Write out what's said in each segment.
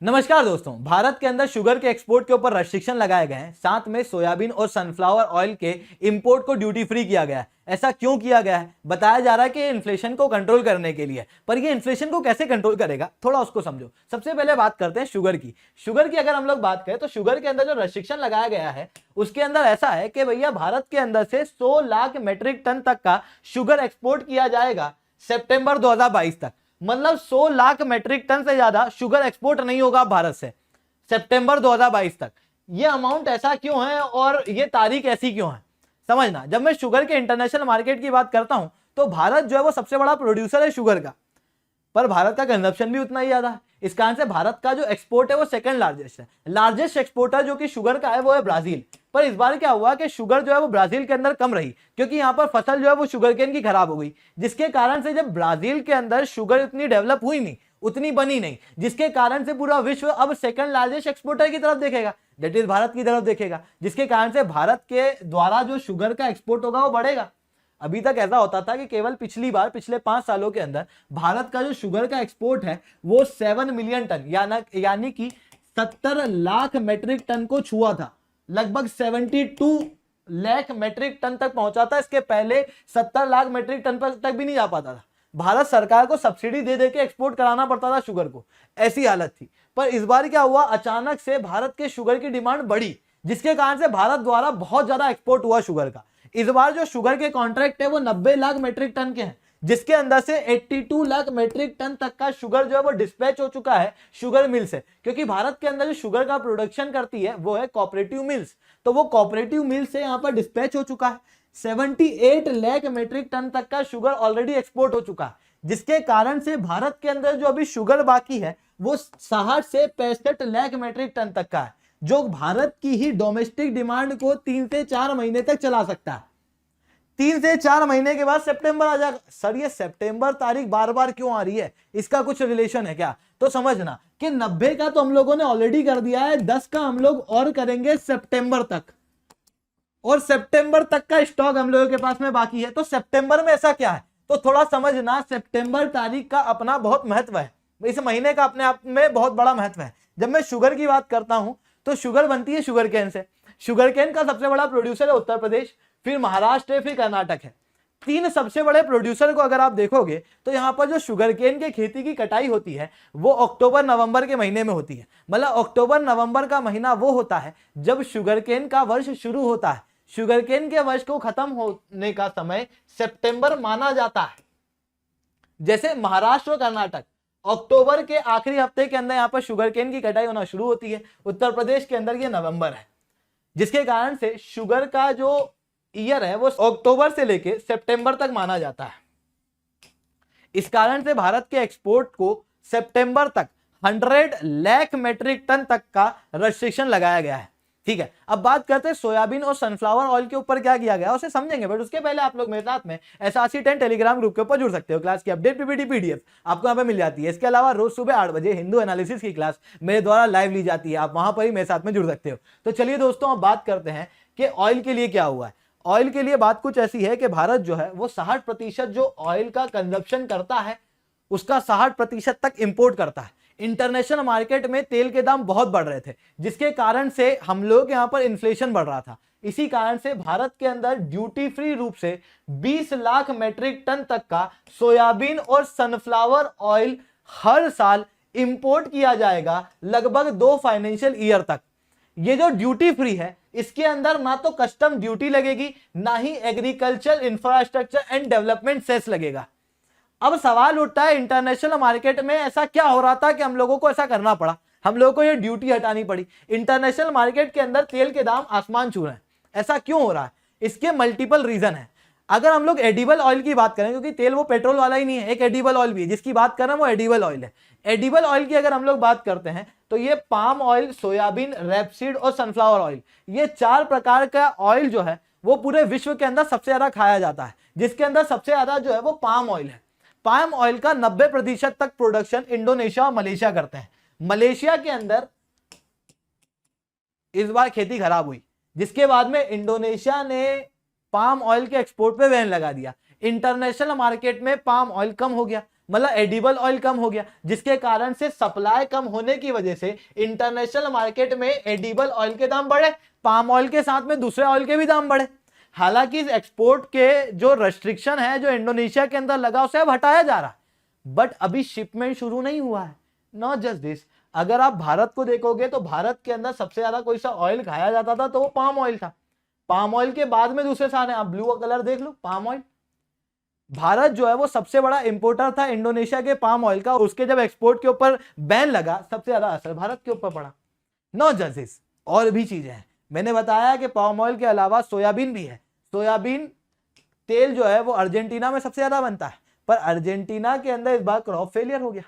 नमस्कार दोस्तों, भारत के अंदर शुगर के एक्सपोर्ट के ऊपर रेस्ट्रिक्शन लगाए गए हैं। साथ में सोयाबीन और सनफ्लावर ऑयल के इंपोर्ट को ड्यूटी फ्री किया गया है। ऐसा क्यों किया गया है? बताया जा रहा है कि इन्फ्लेशन को कंट्रोल करने के लिए। पर ये इन्फ्लेशन को कैसे कंट्रोल करेगा, थोड़ा उसको समझो। सबसे पहले बात करते हैं शुगर की। शुगर की अगर हम लोग बात करें तो शुगर के अंदर जो रेस्ट्रिक्शन लगाया गया है उसके अंदर ऐसा है कि भैया भारत के अंदर से 100 लाख मेट्रिक टन तक का शुगर एक्सपोर्ट किया जाएगा सितंबर 2022 तक। मतलब 100 लाख मेट्रिक टन से ज्यादा शुगर एक्सपोर्ट नहीं होगा भारत से सितंबर 2022 तक। ये अमाउंट ऐसा क्यों है और ये तारीख ऐसी क्यों है, समझना। जब मैं शुगर के इंटरनेशनल मार्केट की बात करता हूं तो भारत जो है वो सबसे बड़ा प्रोड्यूसर है शुगर का, पर भारत का कंजप्शन भी उतना ही ज्यादा है। इस कारण से भारत का जो एक्सपोर्ट है वो सेकंड लार्जेस्ट है। लार्जेस्ट एक्सपोर्टर जो कि शुगर का है वो है ब्राजील। पर इस बार क्या हुआ कि शुगर जो है वो ब्राजील के अंदर कम रही, क्योंकि यहाँ पर फसल जो है वो शुगर केन की खराब हो गई, जिसके कारण से जब ब्राजील के अंदर शुगर उतनी डेवलप हुई नहीं, उतनी बनी नहीं, जिसके कारण से पूरा विश्व अब सेकंड लार्जेस्ट एक्सपोर्टर की तरफ देखेगा, दैट इज भारत की तरफ देखेगा। जिसके कारण से भारत के द्वारा जो शुगर का एक्सपोर्ट होगा वो बढ़ेगा। अभी तक ऐसा होता था कि केवल पिछली बार पिछले 5 सालों के अंदर भारत का जो शुगर का एक्सपोर्ट है वो 7 मिलियन टन यानी कि 70 लाख मेट्रिक टन को छुआ था। लगभग 72 लाख मेट्रिक टन तक पहुंचा था। इसके पहले 70 लाख मेट्रिक टन पर तक भी नहीं जा पाता था। भारत सरकार को सब्सिडी दे दे के एक्सपोर्ट कराना पड़ता था शुगर को, ऐसी हालत थी। पर इस बार क्या हुआ, अचानक से भारत के शुगर की डिमांड बढ़ी, जिसके कारण से भारत द्वारा बहुत ज्यादा एक्सपोर्ट हुआ शुगर का। इस बार जो शुगर के कॉन्ट्रैक्ट है वो 90 लाख मेट्रिक टन के हैं, जिसके अंदर से 82 लाख मेट्रिक टन तक का शुगर जो है वो डिस्पैच हो चुका है शुगर मिल से। क्योंकि भारत के अंदर जो शुगर का प्रोडक्शन करती है वो है कोऑपरेटिव मिल्स, तो वो कोऑपरेटिव मिल से यहाँ पर डिस्पैच हो चुका है। 78 लाख मेट्रिक टन तक का शुगर ऑलरेडी एक्सपोर्ट हो चुका है, जिसके कारण से भारत के अंदर जो अभी शुगर बाकी है वो 60 से 65 लाख मेट्रिक टन तक का है, जो भारत की ही डोमेस्टिक डिमांड को 3 से 4 महीने तक चला सकता है। 3 से 4 महीने के बाद सितंबर आ जाएगा। सर ये सितंबर तारीख बार बार क्यों आ रही है, इसका कुछ रिलेशन है क्या? तो समझना कि 90 का तो हम लोगों ने ऑलरेडी कर दिया है, 10 का हम लोग और करेंगे सितंबर तक, और सितंबर तक का स्टॉक हम लोगों के पास में बाकी है। तो सितंबर में ऐसा क्या है, तो थोड़ा समझना। सितंबर तारीख का अपना बहुत महत्व है, इस महीने का अपने आप में बहुत बड़ा महत्व है। जब मैं शुगर की बात करता हूं तो शुगर बनती है शुगर केन से। शुगर केन का सबसे बड़ा प्रोड्यूसर है उत्तर प्रदेश, फिर महाराष्ट्र है, फिर कर्नाटक है। 3 सबसे बड़े प्रोड्यूसर को अगर आप देखोगे तो यहां पर जो शुगर केन के खेती की कटाई होती है वो अक्टूबर नवंबर के महीने में होती है। मतलब अक्टूबर नवंबर का महीना वो होता है जब शुगर केन का वर्ष शुरू होता है। शुगर केन के वर्ष को खत्म होने का समय सितंबर माना जाता है। जैसे महाराष्ट्र और कर्नाटक अक्टूबर के आखिरी हफ्ते के अंदर यहाँ पर शुगर केन की कटाई होना शुरू होती है। उत्तर प्रदेश के अंदर ये नवंबर है, जिसके कारण से शुगर का जो ईयर है वो अक्टूबर से लेके सितंबर तक माना जाता है। इस कारण से भारत के एक्सपोर्ट को सितंबर तक 100 लाख मेट्रिक टन तक का रेस्ट्रिक्शन लगाया गया है। ठीक है, अब बात करते हैं सोयाबीन और सनफ्लावर ऑयल के ऊपर क्या किया गया उसे समझेंगे। बट उसके पहले आप लोग मेरे साथ में SRC10 टेलीग्राम ग्रुप के ऊपर जुड़ सकते हो। क्लास की अपडेट PPT PDF आपको यहाँ पे मिल जाती है। इसके अलावा रोज सुबह 8 बजे हिंदू एनालिसिस की क्लास मेरे द्वारा लाइव ली जाती है, आप वहां पर ही मेरे साथ में जुड़ सकते हो। तो चलिए दोस्तों, अब बात करते हैं कि ऑयल के लिए क्या हुआ है। ऑयल के लिए बात कुछ ऐसी है कि भारत जो है वो 60% जो ऑयल का कंजप्शन करता है उसका 60% तक इंपोर्ट करता है। इंटरनेशनल मार्केट में तेल के दाम बहुत बढ़ रहे थे, जिसके कारण से हम लोग यहाँ पर इन्फ्लेशन बढ़ रहा था। इसी कारण से भारत के अंदर ड्यूटी फ्री रूप से 20 लाख मेट्रिक टन तक का सोयाबीन और सनफ्लावर ऑयल हर साल इंपोर्ट किया जाएगा, लगभग 2 फाइनेंशियल ईयर तक। ये जो ड्यूटी फ्री है इसके अंदर ना तो कस्टम ड्यूटी लगेगी, ना ही agriculture infrastructure and development cess लगेगा। अब सवाल उठता है इंटरनेशनल मार्केट में ऐसा क्या हो रहा था कि हम लोगों को ऐसा करना पड़ा, हम लोगों को ये ड्यूटी हटानी पड़ी। इंटरनेशनल मार्केट के अंदर तेल के दाम आसमान छू रहे हैं, ऐसा क्यों हो रहा है? इसके मल्टीपल रीजन है। अगर हम लोग एडिबल ऑयल की बात करें, क्योंकि तेल वो पेट्रोल वाला ही नहीं है, एक एडिबल ऑयल भी है, जिसकी बात कर रहे हैं वो एडिबल ऑयल है। एडिबल ऑयल की अगर हम लोग बात करते हैं तो ये पाम ऑयल, सोयाबीन, रेपसीड और सनफ्लावर ऑयल, ये 4 प्रकार का ऑयल जो है वो पूरे विश्व के अंदर सबसे ज्यादा खाया जाता है, जिसके अंदर सबसे ज्यादा जो है वो पाम ऑयल है। पाम ऑयल का 90% तक प्रोडक्शन इंडोनेशिया और मलेशिया करते हैं। मलेशिया के अंदर इस बार खेती खराब हुई, जिसके बाद में इंडोनेशिया ने पाम ऑयल के एक्सपोर्ट पे बैन लगा दिया। इंटरनेशनल मार्केट में पाम ऑयल कम हो गया, मतलब एडिबल ऑयल कम हो गया, जिसके कारण से सप्लाई कम होने की वजह से इंटरनेशनल मार्केट में एडिबल ऑयल के दाम बढ़े, पाम ऑयल के साथ में दूसरे ऑयल के भी दाम बढ़े। हालांकि इस एक्सपोर्ट के जो रेस्ट्रिक्शन है जो इंडोनेशिया के अंदर लगा उसे अब हटाया जा रहा है, बट अभी शिपमेंट शुरू नहीं हुआ है। नॉट जस्ट दिस, अगर आप भारत को देखोगे तो भारत के अंदर सबसे ज्यादा कोई सा ऑयल खाया जाता था तो वो पाम ऑयल था। पाम ऑयल के बाद में दूसरे सारे, आप ब्लू कलर देख लो, पाम ऑयल। भारत जो है वो सबसे बड़ा इंपोर्टर था इंडोनेशिया के पाम ऑयल का। उसके जब एक्सपोर्ट के ऊपर बैन लगा, सबसे ज्यादा असर भारत के ऊपर पड़ा। नॉट जस्ट दिस, और भी चीजें हैं। मैंने बताया कि पाम ऑयल के अलावा सोयाबीन भी है। सोयाबीन तेल जो है वो अर्जेंटीना में सबसे ज्यादा बनता है, पर अर्जेंटीना के अंदर इस बार क्रॉप फेलियर हो गया,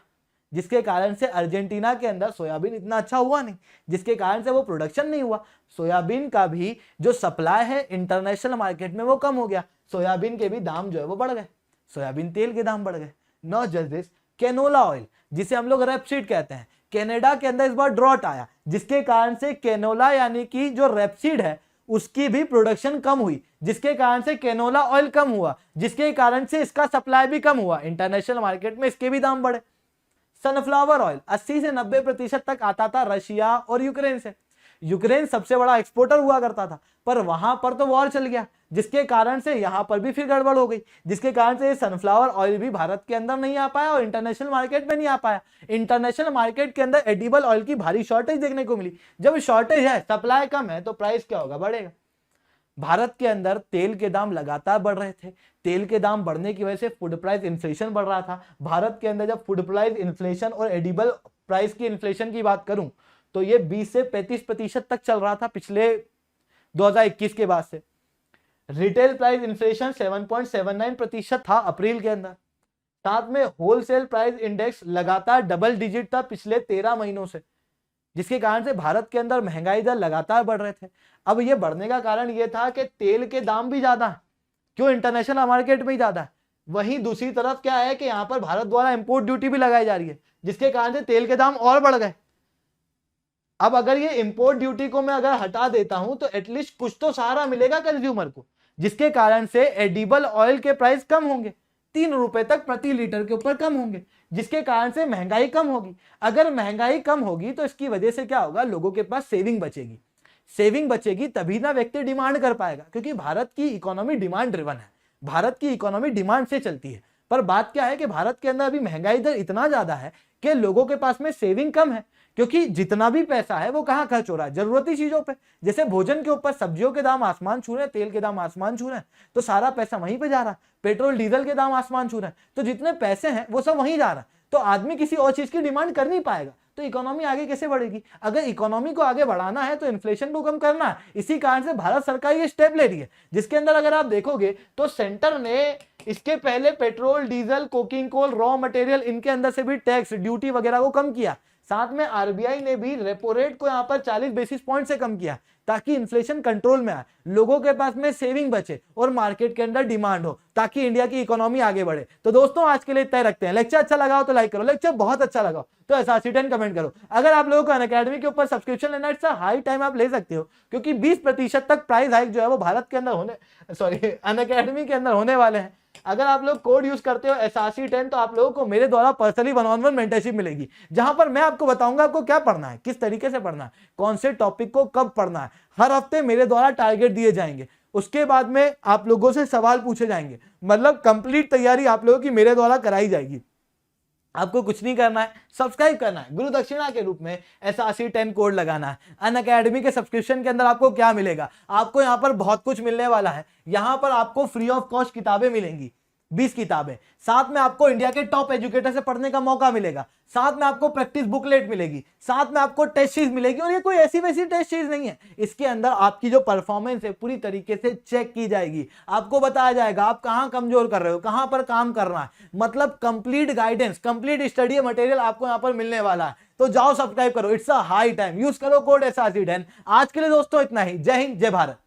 जिसके कारण से अर्जेंटीना के अंदर सोयाबीन इतना अच्छा हुआ नहीं, जिसके कारण से वो प्रोडक्शन नहीं हुआ। सोयाबीन का भी जो सप्लाई है इंटरनेशनल मार्केट में वो कम हो गया, सोयाबीन के भी दाम जो है वो बढ़ गए, सोयाबीन तेल के दाम बढ़ गए। Not just this, canola oil जिसे हम लोग रेपसीड कहते हैं, कनाडा के अंदर इस बार ड्रॉट आया, जिसके कारण से कैनोला यानी कि जो रेपसीड है उसकी भी प्रोडक्शन कम हुई, जिसके कारण से कैनोला ऑयल कम हुआ, जिसके कारण से इसका सप्लाई भी कम हुआ, इंटरनेशनल मार्केट में इसके भी दाम बढ़े। सनफ्लावर ऑयल 80 से 90% तक आता था रशिया और यूक्रेन से। यूक्रेन सबसे बड़ा एक्सपोर्टर हुआ करता था, पर वहां पर तो वॉर चल गया, जिसके कारण से यहां पर भी फिर गड़बड़ हो गई, जिसके कारण से सनफ्लावर ऑयल भी भारत के अंदर नहीं आ पाया और इंटरनेशनल मार्केट में नहीं आ पाया। इंटरनेशनल मार्केट के अंदर एडिबल ऑयल की भारी शॉर्टेज देखने को मिली। जब शॉर्टेज है, सप्लाई कम है, तो प्राइस क्या होगा, बढ़ेगा। भारत के अंदर तेल के दाम लगातार बढ़ रहे थे, तेल के दाम बढ़ने की वजह से फूड प्राइस इन्फ्लेशन बढ़ रहा था। भारत के अंदर जब फूड प्राइस इन्फ्लेशन और एडिबल प्राइस की इन्फ्लेशन की बात करूं तो ये 20 से 35% तक चल रहा था पिछले 2021 के बाद से। रिटेल प्राइस इन्फ्लेशन 7.79% था अप्रैल के अंदर। साथ में होलसेल प्राइस इंडेक्स लगातार डबल डिजिट था पिछले 13 महीनों से, जिसके कारण से भारत के अंदर महंगाई दर लगातार बढ़ रहे थे। अब ये बढ़ने का कारण ये था कि तेल के दाम भी ज्यादा है, क्यों, इंटरनेशनल मार्केट में ही ज्यादा है। वहीं दूसरी तरफ क्या है कि यहाँ पर भारत द्वारा इंपोर्ट ड्यूटी भी लगाई जा रही है, जिसके कारण से तेल के दाम और बढ़ गए। अब अगर ये इंपोर्ट ड्यूटी को मैं अगर हटा देता हूं तो एटलीस्ट कुछ तो सहारा मिलेगा कंज्यूमर को, जिसके कारण से एडिबल ऑयल के प्राइस कम होंगे, 3 रुपए तक प्रति लीटर के ऊपर कम होंगे, जिसके कारण से महंगाई कम होगी। अगर महंगाई कम होगी तो इसकी वजह से क्या होगा, लोगों के पास सेविंग बचेगी। सेविंग बचेगी तभी ना व्यक्ति डिमांड कर पाएगा, क्योंकि भारत की इकोनॉमी डिमांड ड्रिवन है, भारत की इकोनॉमी डिमांड से चलती है। पर बात क्या है कि भारत के अंदर अभी महंगाई दर इतना ज्यादा है कि लोगों के पास में सेविंग कम है, क्योंकि जितना भी पैसा है वो कहाँ खर्च हो रहा है, जरूरती चीजों पे। जैसे भोजन के ऊपर सब्जियों के दाम आसमान छू रहे हैं, तेल के दाम आसमान छू रहे हैं, तो सारा पैसा वहीं पे जा रहा है। पेट्रोल डीजल के दाम आसमान छू रहे हैं, तो जितने पैसे हैं वो सब वहीं जा रहा है। तो आदमी किसी और चीज की डिमांड कर नहीं पाएगा, तो इकोनॉमी आगे कैसे बढ़ेगी। अगर इकोनॉमी को आगे बढ़ाना है तो इन्फ्लेशन को कम करना है। इसी कारण से भारत सरकार ये स्टेप ले रही है, जिसके अंदर अगर आप देखोगे तो सेंटर ने इसके पहले petrol diesel coking coal raw material इनके अंदर से भी टैक्स ड्यूटी वगैरह को कम किया। साथ में आरबीआई ने भी रेपो रेट को यहां पर 40 बेसिस पॉइंट से कम किया, ताकि इन्फ्लेशन कंट्रोल में आए, लोगों के पास में सेविंग बचे और मार्केट के अंदर डिमांड हो, ताकि इंडिया की इकोनॉमी आगे बढ़े। तो दोस्तों आज के लिए इतना ही रखते हैं। लेक्चर अच्छा लगा हो तो लाइक करो, लेक्चर बहुत अच्छा लगा हो तो SRC10 कमेंट करो। अगर आप लोगों को अनअकैडमी के ऊपर सब्सक्रिप्शन लेना है, हाई टाइम आप ले सकते हो, क्योंकि 20% तक प्राइस हाइक जो है वो भारत के अंदर अनअकैडमी के अंदर होने वाले हैं। अगर आप लोग कोड यूज करते हो SRC10 तो आप लोगों को मेरे द्वारा पर्सनली 1-on-1 मेंटरशिप मिलेगी, जहां पर मैं आपको बताऊंगा आपको क्या पढ़ना है, किस तरीके से पढ़ना है, कौन से टॉपिक को कब पढ़ना है। हर हफ्ते मेरे द्वारा टारगेट दिए जाएंगे, उसके बाद में आप लोगों से सवाल पूछे जाएंगे, मतलब कंप्लीट तैयारी आप लोगों की मेरे द्वारा कराई जाएगी। आपको कुछ नहीं करना है, सब्सक्राइब करना है, गुरु दक्षिणा के रूप में SRC10 कोड लगाना है। अनअकैडमी के सब्सक्रिप्शन के अंदर आपको क्या मिलेगा, आपको यहाँ पर बहुत कुछ मिलने वाला है। यहाँ पर आपको फ्री ऑफ कॉस्ट किताबें मिलेंगी, 20 किताबें। साथ में आपको इंडिया के टॉप एजुकेटर से पढ़ने का मौका मिलेगा, साथ में आपको प्रैक्टिस बुकलेट मिलेगी, साथ में आपको टेस्ट सीरीज मिलेगी। और ये कोई ऐसी वैसी टेस्ट सीरीज नहीं है, इसके अंदर आपकी जो परफॉर्मेंस है पूरी तरीके से चेक की जाएगी। आपको बताया जाएगा आप कहां कमजोर कर रहे हो, कहां पर काम करना है, मतलब complete guidance, complete study material आपको यहां पर मिलने वाला है। तो जाओ सब्सक्राइब करो, it's a high time, use करो कोड SRC10। आज के लिए दोस्तों इतना ही, जय हिंद जय भारत।